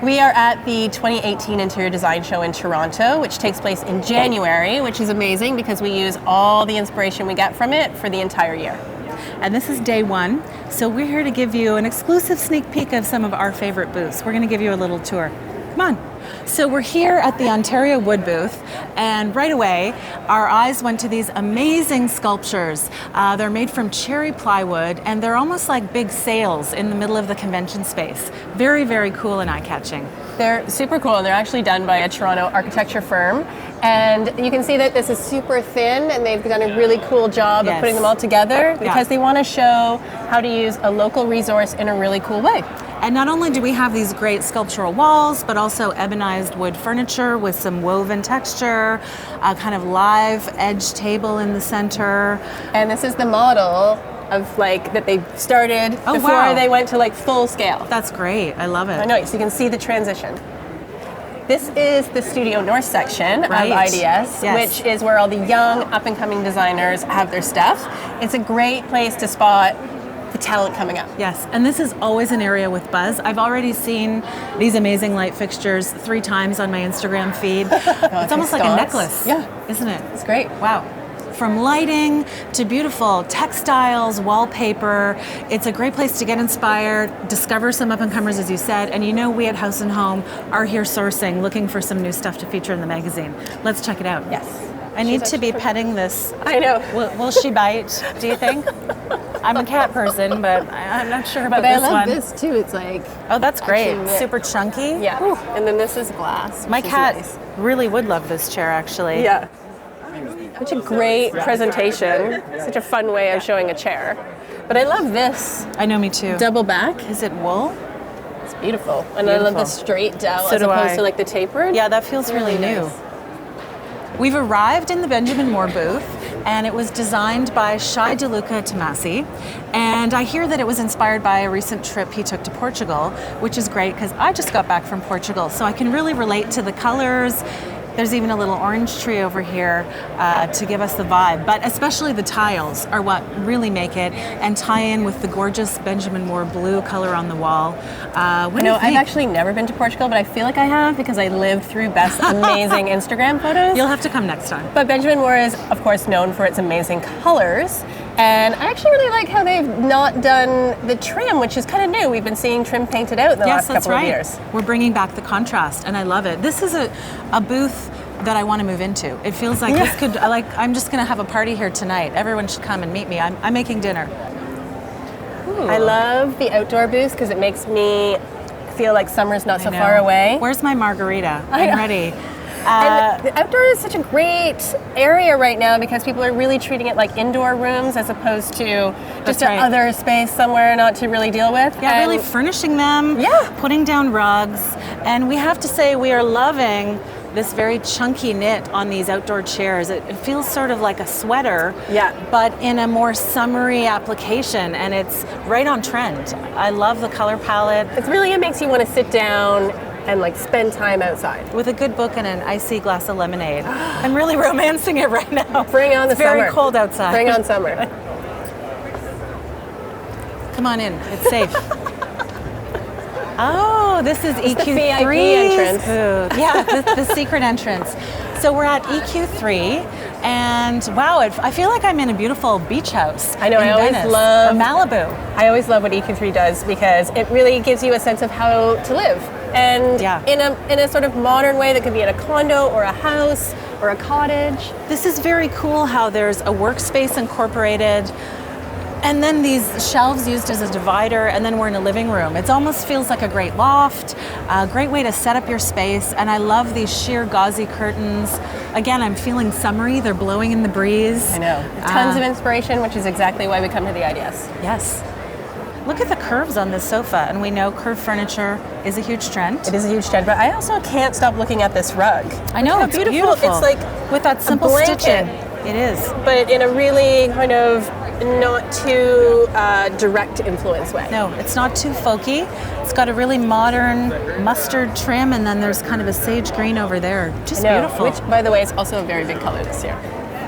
We are at the 2018 Interior Design Show in Toronto, which takes place in January, which is amazing because we use all the inspiration we get from it for the entire year. And this is day one, so we're here to give you an exclusive sneak peek of some of our favorite booths. We're going to give you a little tour. Come on. So we're here at the Ontario Wood booth, and right away our eyes went to these amazing sculptures. They're made from cherry plywood, and they're almost like big sails in the middle of the convention space. Very, very cool and eye-catching. They're super cool, and they're actually done by a Toronto architecture firm. And you can see that this is super thin, and they've done a really cool job of putting them all together because they want to show how to use a local resource in a really cool way. And not only do we have these great sculptural walls, but also ebonized wood furniture with some woven texture, a kind of live edge table in the center. And this is the model of that they started before they went to full scale. That's great. I love it. I know, so you can see the transition. This is the Studio North section of IDS, which is where all the young up-and-coming designers have their stuff. It's a great place to spot the talent coming up. Yes, and this is always an area with buzz. I've already seen these amazing light fixtures 3 times on my Instagram feed. It's almost like a necklace, isn't it? It's great. Wow. From lighting to beautiful textiles, wallpaper. It's a great place to get inspired, discover some up-and-comers, as you said, and we at House & Home are here sourcing, looking for some new stuff to feature in the magazine. Let's check it out. Yes. I need to be petting this. I know. Will she bite, do you think? I'm a cat person, but I'm not sure about this one. But I love this too. It's oh, that's great. Super chunky. Yeah. Whew. And then this is glass. My cat really would love this chair, actually. Yeah. Such a great presentation. Such a fun way of showing a chair. But I love this. I know, me too. Double back. Is it wool? It's beautiful. And I love the straight dowel as opposed to the tapered. Yeah, that feels really new. Nice. We've arrived in the Benjamin Moore booth, and it was designed by Shai DeLuca Tomasi, and I hear that it was inspired by a recent trip he took to Portugal, which is great because I just got back from Portugal, so I can really relate to the colors. There's even a little orange tree over here to give us the vibe, but especially the tiles are what really make it and tie in with the gorgeous Benjamin Moore blue color on the wall. I've actually never been to Portugal, but I feel like I have because I lived through Beth's amazing Instagram photos. You'll have to come next time. But Benjamin Moore is, of course, known for its amazing colors. And I actually really like how they've not done the trim, which is kind of new. We've been seeing trim painted out in the last couple of years. We're bringing back the contrast, and I love it. This is a booth that I want to move into. It feels like this could, I'm just going to have a party here tonight. Everyone should come and meet me. I'm making dinner. Ooh. I love the outdoor booth because it makes me feel like summer's not so far away. Where's my margarita? I'm ready. And the outdoor is such a great area right now because people are really treating it like indoor rooms as opposed to just another space somewhere not to really deal with. Yeah, really furnishing them, putting down rugs. And we have to say we are loving this very chunky knit on these outdoor chairs. It feels sort of like a sweater, but in a more summery application, and it's right on trend. I love the color palette. It makes you want to sit down and spend time outside. With a good book and an icy glass of lemonade. I'm really romancing it right now. Bring on the summer. It's very cold outside. Bring on summer. Come on in, it's safe. Oh, this is EQ3's the VIP entrance. booth. Yeah, the secret entrance. So we're at EQ3, and wow, I feel like I'm in a beautiful beach house. I know, I always love Malibu. I always love what EQ3 does because it really gives you a sense of how to live. And in a sort of modern way that could be in a condo or a house or a cottage. This is very cool how there's a workspace incorporated, and then these shelves used as a divider, and then we're in a living room. It almost feels like a great loft, a great way to set up your space, and I love these sheer gauzy curtains. Again, I'm feeling summery, they're blowing in the breeze. I know. Tons of inspiration, which is exactly why we come to the IDS. Yes. Look at the curves on this sofa, and we know curved furniture is a huge trend. It is a huge trend, but I also can't stop looking at this rug. I know, it's beautiful. It's like with that simple stitching. It is. But in a really kind of not too direct influence way. No, it's not too folky. It's got a really modern mustard trim, and then there's kind of a sage green over there. Just beautiful. Which, by the way, is also a very big color this year.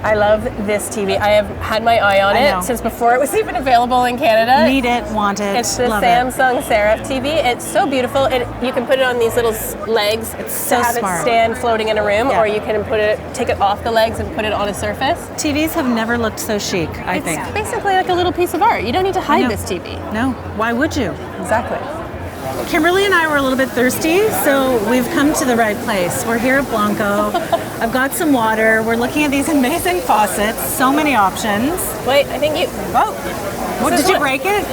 I love this TV. I have had my eye on it since before it was even available in Canada. Need it, want it. It's the love Samsung Seraph TV. It's so beautiful. You can put it on these little legs so to have smart. it stand floating in a room, or you can take it off the legs and put it on a surface. TVs have never looked so chic, I think. It's basically like a little piece of art. You don't need to hide this TV. No, why would you? Exactly. Kimberly and I were a little bit thirsty, so we've come to the right place. We're here at Blanco. I've got some water. We're looking at these amazing faucets. So many options. Wait, I think you... Oh! What, did you break it?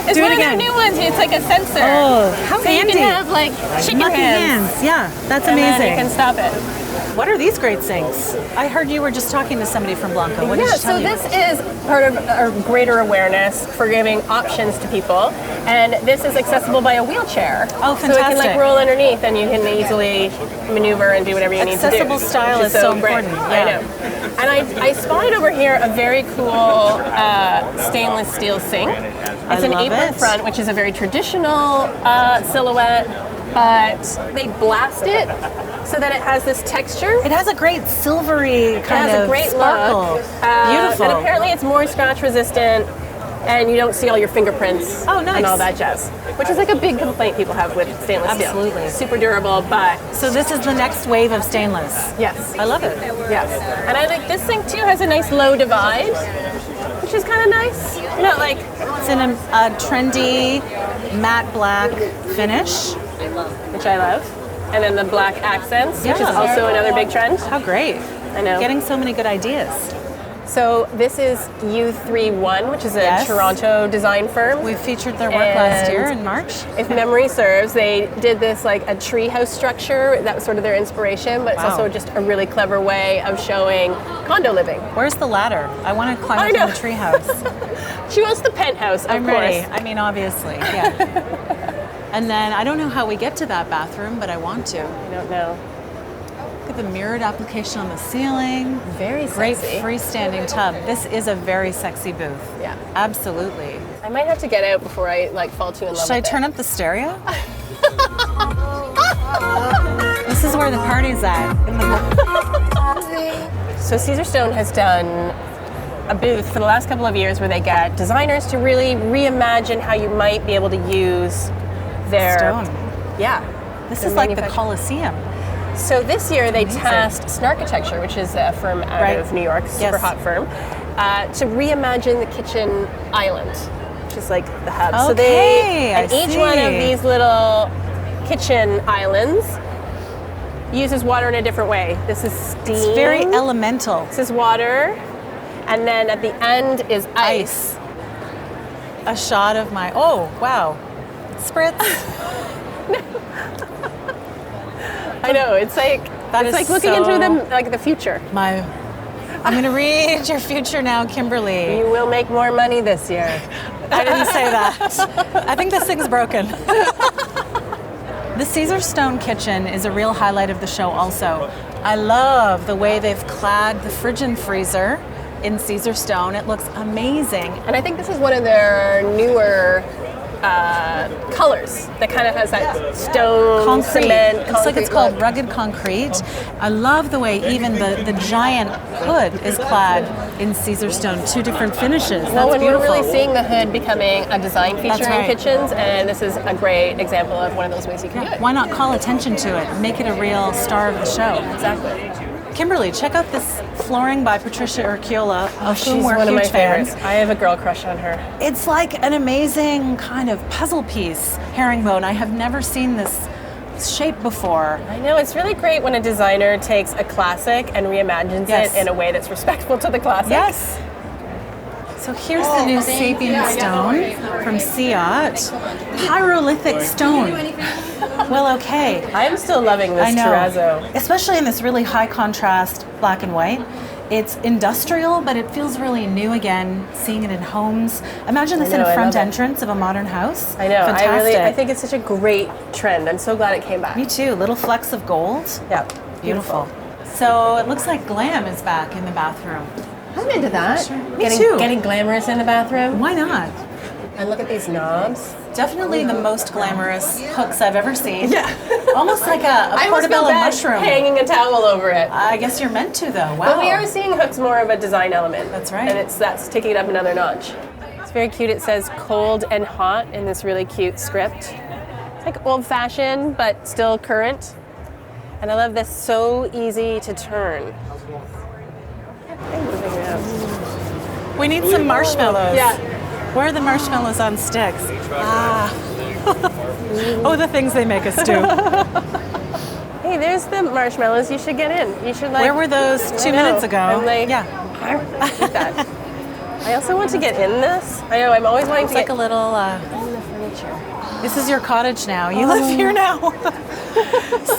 It's one of their new ones. It's like a sensor. Oh, how handy. You can have like chicken Lucky hands. Yeah, that's amazing. Then you can stop it. What are these great sinks? I heard you were just talking to somebody from Blanco. What did she tell you? This is part of our greater awareness for giving options to people. And this is accessible by a wheelchair. Oh, fantastic. So it can like roll underneath and you can easily maneuver and do whatever you need to do. Accessible style is so important. Yeah. I know. And I spotted over here a very cool stainless steel sink. It's an apron front, which is a very traditional silhouette, but they blast it so that it has this texture. It has a great silvery kind of sparkle. Beautiful. And apparently it's more scratch resistant and you don't see all your fingerprints and all that jazz, which is like a big complaint people have with stainless steel. Absolutely. Super durable, but... So this is the next wave of stainless. Yes. I love it. Yes. And I think this thing too has a nice low divide, which is kind of nice. You're not like... It's in a trendy matte black finish. Which I love. And then the black accents, which is also another big trend. How great. I know. Getting so many good ideas. So this is U31, which is a Toronto design firm. We featured their work last year in March. If memory serves, they did this like a treehouse structure. That was sort of their inspiration, but it's also just a really clever way of showing condo living. Where's the ladder? I want to climb up in the treehouse. She wants the penthouse, of I'm course. ready. I mean, obviously, yeah. And then I don't know how we get to that bathroom, but I want to. I don't know. Look at the mirrored application on the ceiling. Very great sexy. freestanding tub. This is a very sexy booth. Yeah. Absolutely. I might have to get out before I like fall too in love with it. Should I turn up the stereo? This is where the party's at. So Caesarstone has done a booth for the last couple of years where they get designers to really reimagine how you might be able to use their stone. Yeah. This is like the Colosseum. So this year they tasked Snarkitecture, which is a firm out of New York, super hot firm, to reimagine the kitchen island, which is like the hub. Okay, so each one of these little kitchen islands uses water in a different way. This is steam. It's very elemental. This is water, and then at the end is ice. A shot of my, oh, wow. Spritz. I know, it's like looking into the future. I'm going to read your future now, Kimberly. You will make more money this year. I didn't say that. I think this thing's broken. The Caesarstone Kitchen is a real highlight of the show also. I love the way they've clad the fridge and freezer in Caesarstone. It looks amazing. And I think this is one of their newer colors that kind of has that stone, cement, It's like it's called rugged concrete. I love the way even the giant hood is clad in Caesarstone, two different finishes. Well, That's we're beautiful. really seeing the hood becoming a design feature right. in kitchens, and this is a great example of one of those ways you can do it. Why not call attention to it? Make it a real star of the show. Exactly. Kimberly, check out this flooring by Patricia or Aquila, of whom She's we're one of my huge fans. favorites. I have a girl crush on her. It's like an amazing kind of puzzle piece, herringbone. I have never seen this shape before. I know, it's really great when a designer takes a classic and reimagines it in a way that's respectful to the classic. Yes. So here's the new sapient stone from Siat. Pyrolithic stone. Well, okay. I'm still loving this terrazzo. Especially in this really high contrast black and white. It's industrial, but it feels really new again, seeing it in homes. Imagine this in a front entrance of a modern house. I know. Fantastic. I think it's such a great trend. I'm so glad it came back. Me too. Little flecks of gold. Yeah. Beautiful. So it looks like glam is back in the bathroom. I'm into that. Sure. Me too. Getting glamorous in the bathroom. Why not? And look at these knobs. Definitely the most glamorous hooks I've ever seen. Yeah. Almost like a I almost feel portobello bad mushroom. hanging a towel over it. I guess you're meant to, though. Wow. But we are seeing hooks more of a design element. That's right. And that's taking it up another notch. It's very cute. It says cold and hot in this really cute script. It's like old-fashioned, but still current. And I love this, so easy to turn. We need some marshmallows. Yeah. Where are the marshmallows on sticks? Ah. Oh, the things they make us do. Hey, there's the marshmallows. You should get in. You should Where were those 2 minutes ago? I'm like, yeah. Look at that. I also want to get in this. I know, I'm always wanting to It's get like a little... in the furniture. This is your cottage now. You live here now.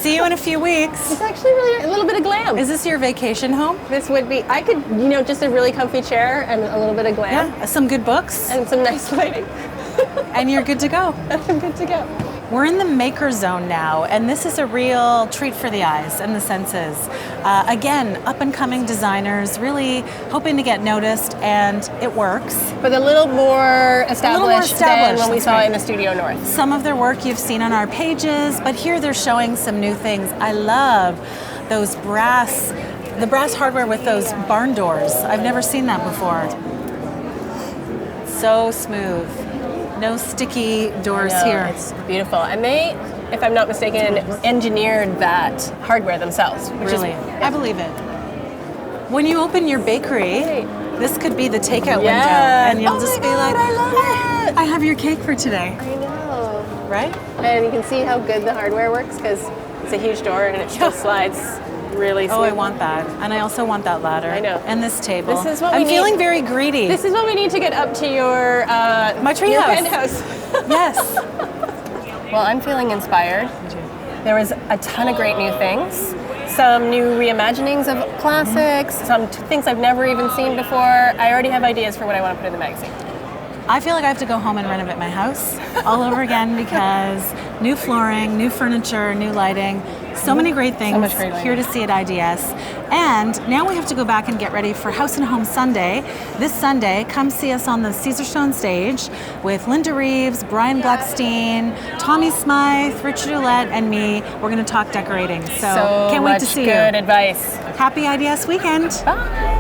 See you in a few weeks. It's actually really a little bit of glam. Is this your vacation home? This would be, I could, just a really comfy chair and a little bit of glam. Yeah. Some good books. And some nice lighting. And you're good to go. I'm good to go. We're in the maker zone now, and this is a real treat for the eyes and the senses. Again, up-and-coming designers really hoping to get noticed, and it works. But a little more established than when we saw right. in the Studio North. Some of their work you've seen on our pages, but here they're showing some new things. I love those the brass hardware with those barn doors. I've never seen that before. So smooth. No sticky doors here. It's beautiful. And they, if I'm not mistaken, engineered that hardware themselves. Which Really? I believe it. When you open your bakery, this could be the takeout window. And you'll just be like, I love it. I have your cake for today. I know. Right? And you can see how good the hardware works because it's a huge door and it still slides really smooth. Oh, I want that. And I also want that ladder. I know. And this table. This is what I'm we need. feeling very greedy. This is what we need to get up to your My treehouse. your penthouse. Yes. Well, I'm feeling inspired. There was a ton of great new things. Some new reimaginings of classics, some things I've never even seen before. I already have ideas for what I want to put in the magazine. I feel like I have to go home and renovate my house all over again because new flooring, new furniture, new lighting, so many great things much great lighting. here to see at IDS. And now we have to go back and get ready for House and Home Sunday. This Sunday, come see us on the Caesarstone stage with Linda Reeves, Brian Gluckstein, Tommy Smythe, Richard Ouellette, and me. We're going to talk decorating. So can't wait to see you. Good advice. Happy IDS weekend. Bye.